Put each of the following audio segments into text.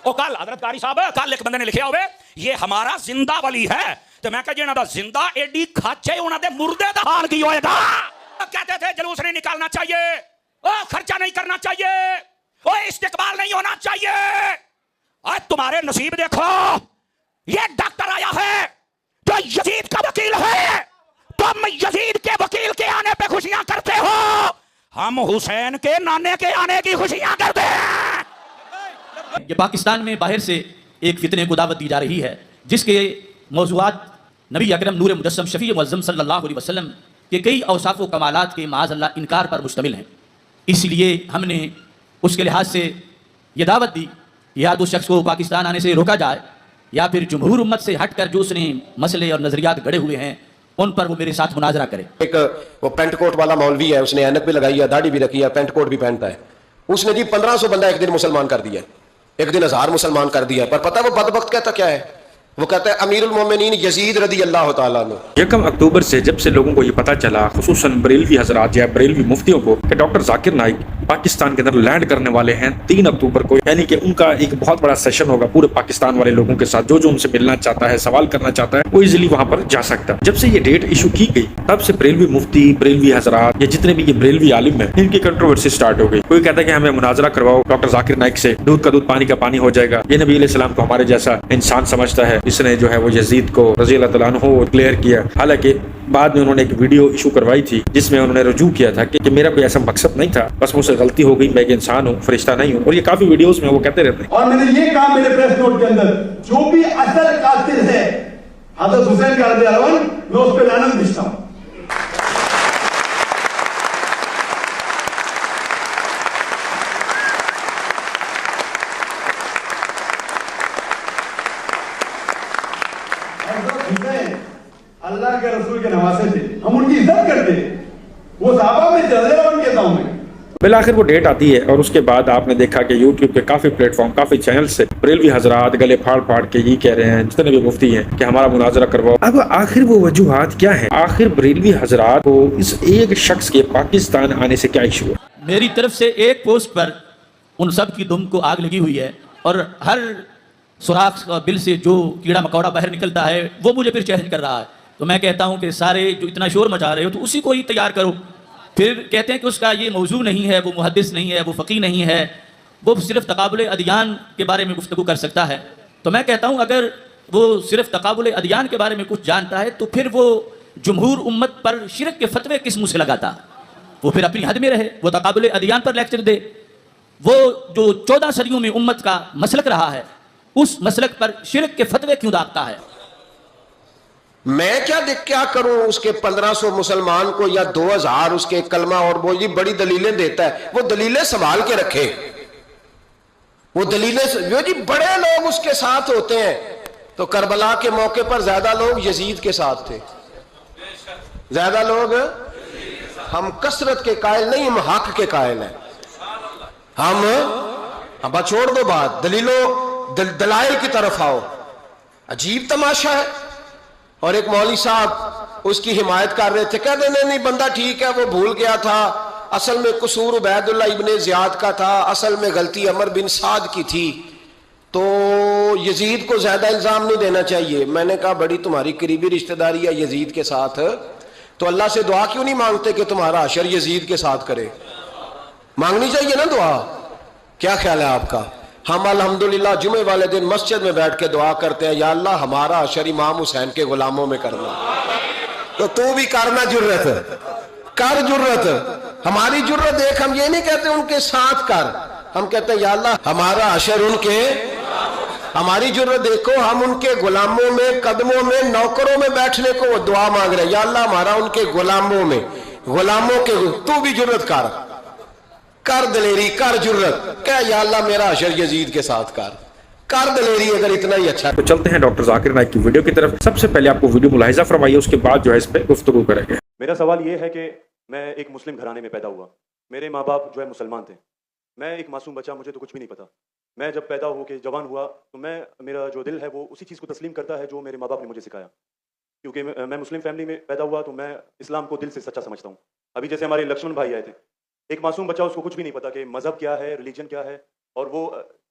وہ کل حضرت قاری صاحب کل ایک بندے نے لکھیا ہوئے یہ ہمارا زندہ ولی ہے تو میں کہا جی انہاں دا زندہ ایڈی کھاچے انہاں دے مردے دا حال کی ہوئے گا. کہتے تھے جلوس نہیں نکالنا چاہیے, خرچہ نہیں کرنا چاہیے, استقبال نہیں ہونا چاہیے. آج تمہارے نصیب دیکھو, یہ ڈاکٹر آیا ہے جو یزید کا وکیل ہے, تم یزید کے وکیل کے آنے پہ خوشیاں کرتے ہو, ہم حسین کے نانے کے آنے کی خوشیاں کرتے ہیں. یہ پاکستان میں باہر سے ایک فتنے کو دعوت دی جا رہی ہے جس کے موضوعات نبی اکرم نور مجسم شفیع معظم صلی اللہ علیہ وسلم کے کئی اوصاف و کمالات کے معاذ اللہ انکار پر مشتمل ہیں. اس لیے ہم نے اس کے لحاظ سے یہ دعوت دی کہ یا تو شخص کو پاکستان آنے سے روکا جائے یا پھر جمہور امت سے ہٹ کر جو اس نے مسئلے اور نظریات گڑے ہوئے ہیں ان پر وہ میرے ساتھ مناظرہ کرے. ایک وہ پینٹ کوٹ والا مولوی ہے, اس نے اینک بھی لگائی ہے, داڑھی بھی رکھی ہے, پینٹ کوٹ بھی پہنتا ہے. اس نے جی 1500 بندہ ایک دن مسلمان کر دیا ہے, ایک دن 1000 مسلمان کر دیا ہے. پر پتہ وہ بدبخت کہتا کیا ہے؟ وہ کہتا ہے امیر المومنین یزید رضی اللہ تعالیٰ عنہ. 1 اکتوبر سے جب سے لوگوں کو یہ پتہ چلا, خصوصاً بریلوی حضرات یا بریلوی مفتیوں کو, کہ ڈاکٹر ذاکر نائک پاکستان کے اندر لینڈ کرنے والے ہیں 3 اکتوبر کو, یعنی کہ ان کا ایک بہت بڑا سیشن ہوگا پورے پاکستان والے لوگوں کے ساتھ, جو ان سے ملنا چاہتا ہے, سوال کرنا چاہتا ہے, وہ ایزیلی وہاں پر جا سکتا ہے. جب سے یہ ڈیٹ ایشو کی گئی تب سے بریلوی مفتی, بریلوی حضرات یا جتنے بھی یہ بریلوی عالم ہیں, ان کی کنٹروورسی سٹارٹ ہو گئی. کوئی کہتا ہے کہ ہمیں مناظرہ کرواؤ ڈاکٹر ذاکر نائک سے, دودھ کا دودھ پانی کا پانی ہو جائے گا. یہ نبی علیہ السلام کو ہمارے جیسا انسان سمجھتا ہے, جس نے جو ہے وہ یزید کو رضی اللہ تعالیٰ عنہ کلیئر کیا. حالانکہ بعد میں انہوں نے ایک ویڈیو ایشو کروائی تھی جس میں انہوں نے رجوع کیا تھا کہ میرا کوئی ایسا مقصد نہیں تھا, بس مجھ سے غلطی ہو گئی, میں ایک انسان ہوں, فرشتہ نہیں ہوں. اور یہ کافی ویڈیوز میں وہ کہتے رہتے ہیں. اور میں نے یہ کہا میرے پریس نوٹ کے اندر, جو بھی اصل قاتل ہے حضرت حسین کا رضی اللہ عنہ, میں اس پہ لعنت بھیجتا ہوں. اللہ کے رسول کے نواسے تھے, ہم ان کی عزت کرتے ہیں, وہ صحابہ میں جزیرہ بن کہتا ہوں میں. بالآخر وہ ڈیٹ آتی ہے اور اس کے بعد آپ نے دیکھا کہ یوٹیوب کے کافی پلیٹ فارم, کافی چینل سے بریلوی حضرات گلے پھاڑ پھاڑ کے یہ کہہ رہے ہیں, جتنے بھی مفتی ہیں, کہ ہمارا مناظرہ کرواؤ. اب آخر وہ وجوہات کیا ہیں؟ آخر بریلوی حضرات کو اس ایک شخص کے پاکستان آنے سے کیا ایشو ہے؟ میری طرف سے ایک پوسٹ پر ان سب کی دم کو آگ لگی ہوئی ہے, اور ہر سوراخ بل سے جو کیڑا مکوڑا باہر نکلتا ہے وہ مجھے پھر چیلنج کر رہا ہے. تو میں کہتا ہوں کہ سارے جو اتنا شور مچا رہے ہو تو اسی کو ہی تیار کرو. پھر کہتے ہیں کہ اس کا یہ موضوع نہیں ہے, وہ محدث نہیں ہے, وہ فقیہ نہیں ہے, وہ صرف تقابل ادیان کے بارے میں گفتگو کر سکتا ہے. تو میں کہتا ہوں اگر وہ صرف تقابل ادیان کے بارے میں کچھ جانتا ہے تو پھر وہ جمہور امت پر شرک کے فتوے کس منہ سے لگاتا؟ وہ پھر اپنی حد میں رہے, وہ تقابل ادیان پر لیکچر دے. وہ جو 14 صدیوں میں امت کا مسلک رہا ہے اس مسلک پر شرک کے فتوے کیوں داغتا ہے؟ میں کیا کروں اس کے 1500 مسلمان کو یا 2000 اس کے کلمہ, اور وہ یہ بڑی دلیلیں دیتا ہے, وہ دلیلیں سنبھال کے رکھے, وہ دلیلیں جو جی بڑے لوگ اس کے ساتھ ہوتے ہیں. تو کربلا کے موقع پر زیادہ لوگ یزید کے ساتھ تھے, زیادہ لوگ, ہم کثرت کے قائل نہیں, ہم حق کے قائل ہیں. ہم اب چھوڑ دو بات, دلائل کی طرف آؤ. عجیب تماشا ہے. اور ایک مولوی صاحب اس کی حمایت کر رہے تھے, کہتے نہیں بندہ ٹھیک ہے, وہ بھول گیا تھا, اصل میں قصور عبید اللہ ابن زیاد کا تھا, اصل میں غلطی عمر بن سعد کی تھی, تو یزید کو زیادہ الزام نہیں دینا چاہیے. میں نے کہا بڑی تمہاری قریبی رشتہ داری ہے یزید کے ساتھ, تو اللہ سے دعا کیوں نہیں مانگتے کہ تمہارا حشر یزید کے ساتھ کرے؟ مانگنی چاہیے نا دعا. کیا خیال ہے آپ کا؟ ہم الحمدللہ جمعے والے دن مسجد میں بیٹھ کے دعا کرتے ہیں, یا اللہ ہمارا حشر امام حسین کے غلاموں میں کرنا. تو بھی کرنا جرت, کر جرت. ہماری جرت دیکھ, ہم یہ نہیں کہتے ان کے ساتھ کر, ہم کہتے ہیں یا اللہ ہمارا حشر ان کے, ہماری جرت دیکھو, ہم ان کے غلاموں میں, قدموں میں, نوکروں میں بیٹھنے کو وہ دعا مانگ رہے ہیں, یا اللہ ہمارا ان کے غلاموں میں, غلاموں کے. تو بھی جرت کر دلیری, کر جرت, کہ یا اللہ میرا حشر یزید کے ساتھ کر دلیری, اگر اتنا ہی اچھا. تو چلتے ہیں ڈاکٹر ذاکر نائک کی ویڈیو کی طرف. سب سے پہلے آپ کو ویڈیو ملاحظہ فرمائیے, اس کے بعد جو ہے اس پہ گفتگو کریں گے. میرا سوال یہ ہے کہ میں ایک مسلم گھرانے میں پیدا ہوا, میرے ماں باپ جو ہے مسلمان تھے, میں ایک معصوم بچہ, مجھے تو کچھ بھی نہیں پتا. میں جب پیدا ہو کے جوان ہوا تو میرا جو دل ہے وہ اسی چیز کو تسلیم کرتا ہے جو میرے ماں باپ نے مجھے سکھایا. کیونکہ میں مسلم فیملی میں پیدا ہوا تو میں اسلام کو دل سے سچا سمجھتا ہوں. ابھی جیسے ہمارے لکشمن بھائی آئے تھے, ایک معصوم بچہ, اس کو کچھ بھی نہیں پتا کہ مذہب کیا ہے, ریلیجن کیا ہے, اور وہ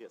Yes.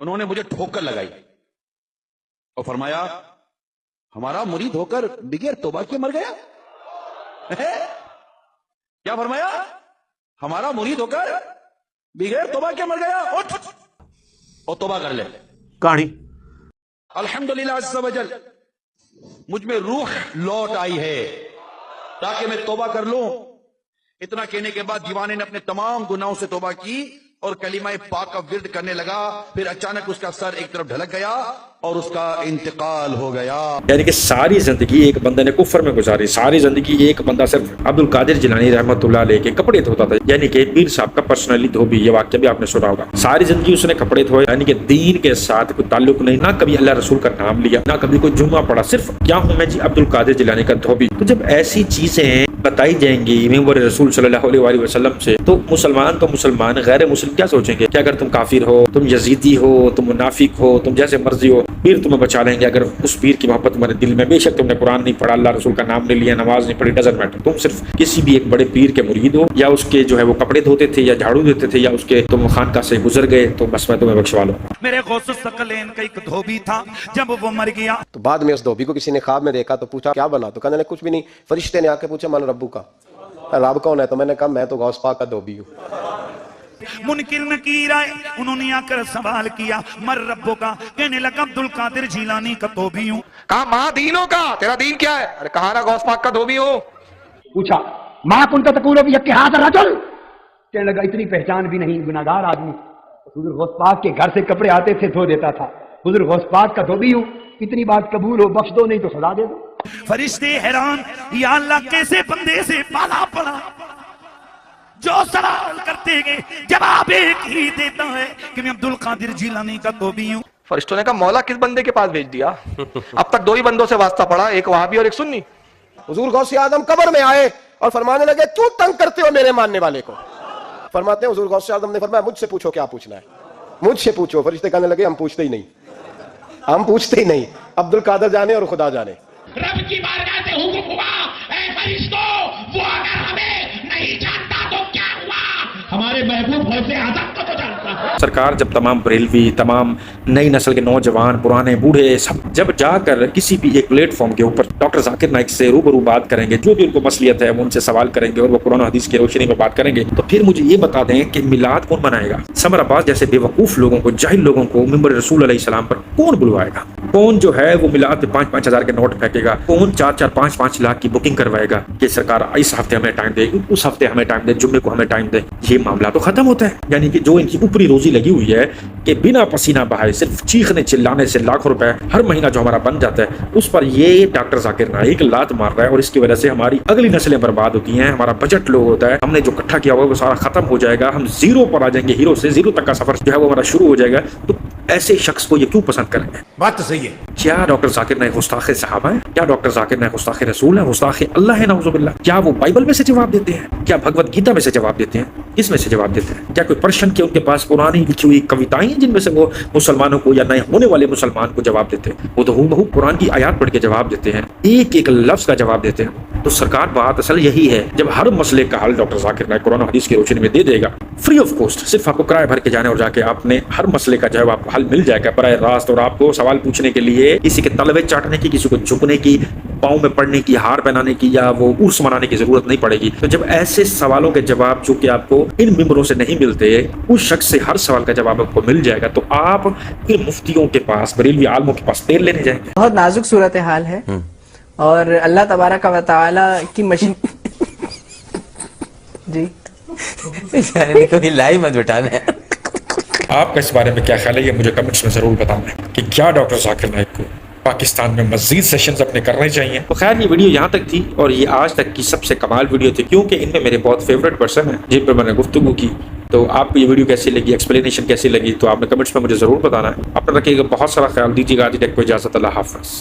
انہوں نے مجھے ٹھوکر لگائی اور فرمایا ہمارا مرید ہو کر بغیر توبہ کے مر گیا. کیا فرمایا؟ ہمارا مرید ہو کر بغیر توبہ کے مر گیا. اٹھ اور توبہ کر لے. کہانی الحمدللہ عز و جل مجھ میں روح لوٹ آئی ہے تاکہ میں توبہ کر لوں. اتنا کہنے کے بعد دیوانے نے اپنے تمام گناہوں سے توبہ کی اور کلمہ پاک کا ورد کرنے لگا. پھر اچانک اس کا سر ایک طرف ڈھلک گیا اور اس کا انتقال ہو گیا. یعنی کہ ساری زندگی ایک بندے نے کفر میں گزاری. ساری زندگی ایک بندہ صرف عبد القادر جیلانی رحمۃ اللہ علیہ کے کپڑے دھوتا تھا. یعنی کہ پیر صاحب کا پرسنلی دھوبی. یہ واقعہ بھی آپ نے سنا ہوگا. ساری زندگی اس نے کپڑے دھوئے. یعنی کہ دین کے ساتھ کوئی تعلق نہیں. نہ کبھی اللہ رسول کا نام لیا, نہ کبھی کوئی جمعہ پڑھا. صرف کیا ہوں میں جی عبد القادر جیلانی کا دھوبی. تو جب ایسی چیزیں بتائی جائیں گی ممبر رسول صلی اللہ علیہ وآلہ وسلم سے, تو مسلمان غیر مسلم کیا سوچیں گے کہ اگر تم کافر ہو, تم یزیدی ہو, تم منافق ہو, تم جیسے مرضی ہو, پیر تمہیں بچا لیں گے اگر اس پیر کی محبت تمہارے دل میں. بے شک تم نے قرآن نہیں پڑھا, اللہ رسول کا نام نہیں لیا, نماز نہیں پڑھی, ڈزنٹ میٹر. تم صرف کسی بھی ایک بڑے پیر کے مرید ہو, یا اس کے جو ہے وہ کپڑے دھوتے تھے, یا جھاڑو دیتے تھے, یا اس کے تم خانقاہ سے گزر گئے, تو بس میں تمہیں بخشوا لوں. میرے غوث الثقلین کا ایک دھوبی تھا, جب وہ مر گیا تو بعد میں اس دھوبی کو کسی نے خواب میں دیکھا تو پوچھا کیا بنا, تو کہنے لگا کچھ بھی نہیں. فرشتے نے آ کے پوچھا من ربو کا, رب کون ہے؟ تو میں نے کہا میں تو غوث پاک کا دھوبی ہوں. منکر نکیر آئے, انہوں نے آ کر سوال کیا مر ربو کا, کہنے لگا عبد القادر جیلانی کا دھوبی ہوں. کہا ماں دینوں کا, تیرا دین کیا ہے؟ ارے کہا نا غوث پاک کا دھوبی ہو. پوچھا ماں کن کا تقول بھی اتحاد رجل, کہنے لگا اتنی پہچان بھی نہیں, گناہگار آدمی. حضور غوث پاک کے گھر سے کپڑے آتے تھے, دھو دیتا تھا. حضور غوث پاک کا دھوبی ہوں, اتنی بات قبول ہو, بخش دو نہیں تو سزا دے دو. فرشتے حیران, یا اللہ کیسے بندے سے پالا پڑا جو سوال کرتے گئے جواب ایک ہی دیتا ہے کہ میں عبد القادر جیلانی کا دھوبی ہوں. فرشتوں نے کہا مولا کس بندے کے پاس بھیج دیا؟ اب تک دو ہی بندوں سے واسطہ پڑا, ایک وہابی اور ایک سنی. حضور غوث اعظم قبر میں آئے اور فرمانے لگے کیوں تنگ کرتے ہو میرے ماننے والے کو؟ فرماتے ہیں حضور غوث اعظم نے فرمایا مجھ سے پوچھو کیا پوچھنا ہے, مجھ سے پوچھو. فرشتے کہنے لگے ہم پوچھتے ہی نہیں, ہم پوچھتے ہی نہیں, عبد القادر جانے اور خدا جانے. رب کی بارگاہ سے حکم ہوا, اے فرشتوں, وہ اگر ہمیں نہیں جانتا تو کیا ہوا, ہمارے محبوب غوث اعظم کو تو جانتا ہے. سرکار جب تمام بریلوی, تمام نئی نسل کے نوجوان, پرانے, بوڑھے, سب جب جا کر کسی بھی ایک پلیٹ فارم کے اوپر ڈاکٹر ذاکر نائک سے روبرو بات کریں گے, جو بھی ان کو مصلیت ہے وہ ان سے سوال کریں گے اور وہ قرآن و حدیث کی روشنی میں بات کریں گے, تو پھر مجھے یہ بتا دیں کہ میلاد کون منائے گا؟ سمر عباس جیسے بے وقوف لوگوں کو, جاہل لوگوں کو ممبر رسول علیہ السلام پر کون بلوائے گا؟ کون جو ہے وہ میلاد پہ 5-5 ہزار کے نوٹ پھینکے گا؟ کون 4-4, 5-5 لاکھ کی بکنگ کروائے گا کہ سرکار اس ہفتے ہمیں ٹائم دے, اس ہفتے ہمیں ٹائم دے, جمعے کو ہمیں ٹائم دے؟ یہ معاملہ تو ختم ہوتا ہے. یعنی کہ جو ان کی اوپری روزی لگی ہوئی ہے کہ بنا پسینہ بہائے صرف چیخنے چلانے سے لاکھوں روپے ہر مہینہ جو ہمارا بن جاتا ہے, اس پر یہ ڈاکٹر ذاکر نائک لات مار رہا ہے, اور اس کی وجہ سے ہماری اگلی نسلیں برباد ہوتی ہیں. ہمارا بجٹ لو ہوتا ہے, ہم نے جو اکٹھا کیا ہوا ہے وہ سارا ختم ہو جائے گا, ہم زیرو پر آ جائیں گے, ہیرو سے زیرو تک کا سفر جو ہے وہ ہمارا شروع ہو جائے گا. تو ایسے شخص کو یہ کیوں پسند کریں گے؟ بات تو صحیح ہے. کیا ڈاکٹر ذاکر نائک گستاخ صحابہ ہے؟ کیا ڈاکٹر ذاکر نائک گستاخ رسول ہے, گستاخ اللہ ہے نعوذ باللہ؟ کیا وہ بائبل میں سے جواب دیتے ہیں؟ کیا بھگوت گیتا میں سے جواب دیتے ہیں؟ اس میں سے جواب دیتے ہیں؟ کیا کوئی پرشن کے ان کے پاس پرانی لکھی ہوئی کویتائیں ہیں جن میں سے وہ مسلمانوں کو یا نئے ہونے والے مسلمان کو جواب دیتے ہیں؟ وہ تو ہو قرآن کی آیات پڑھ کے جواب دیتے ہیں, ایک ایک لفظ کا جواب دیتے ہیں. تو سرکار بات اصل یہی ہے, جب ہر مسئلے کا حل ڈاکٹر ذاکر نائک قرآن و حدیث کی روشنی میں دے دے گا, فری آف کاسٹ, صرف آپ کو کرایہ بھر کے جانے اور جا کے آپ نے ہر مسئلے کا جو ہے آپ کو حل مل جائے گا براہ راست, اور آپ کو سوال پوچھنے کے لیے کسی کے تلوے چاٹنے کی, کسی کو جھکنے کی, پاؤں میں پڑنے کی, ہار پہنانے کی, یا وہ عرس منانے کی ضرورت نہیں پڑے گی. تو جب ایسے سوالوں کے جواب جو کہ آپ کو ان ممبروں سے نہیں ملتے, اس شخص سے ہر سوال کا جواب آپ کو مل جائے گا, تو آپ ان مفتیوں کے پاس, بریلوی عالموں کے پاس تیل لینے جائیں گے. بہت نازک صورتحال ہے, اور اللہ تبارک و تعالی کی مشین جی کوئی لائی مت بٹانا ہے. آپ کا اس بارے میں کیا خیال ہے, یہ مجھے کمنٹس میں ضرور بتانا کہ کیا ڈاکٹر ذاکر نائک کو پاکستان میں مزید سیشنز اپنے کرنے چاہیے. تو خیر یہ ویڈیو یہاں تک تھی, اور یہ آج تک کی سب سے کمال ویڈیو تھی, کیونکہ ان میں میرے بہت فیوریٹ پرسن ہیں جن پر میں نے گفتگو کی. تو آپ کو یہ ویڈیو کیسی لگی, ایکسپلینیشن کیسی لگی, تو آپ نے کمنٹس میں مجھے ضرور بتانا ہے. اپنا رکھیے گا بہت سارا خیال, دیجیے گا. آج تک کو اجازت, اللہ حافظ.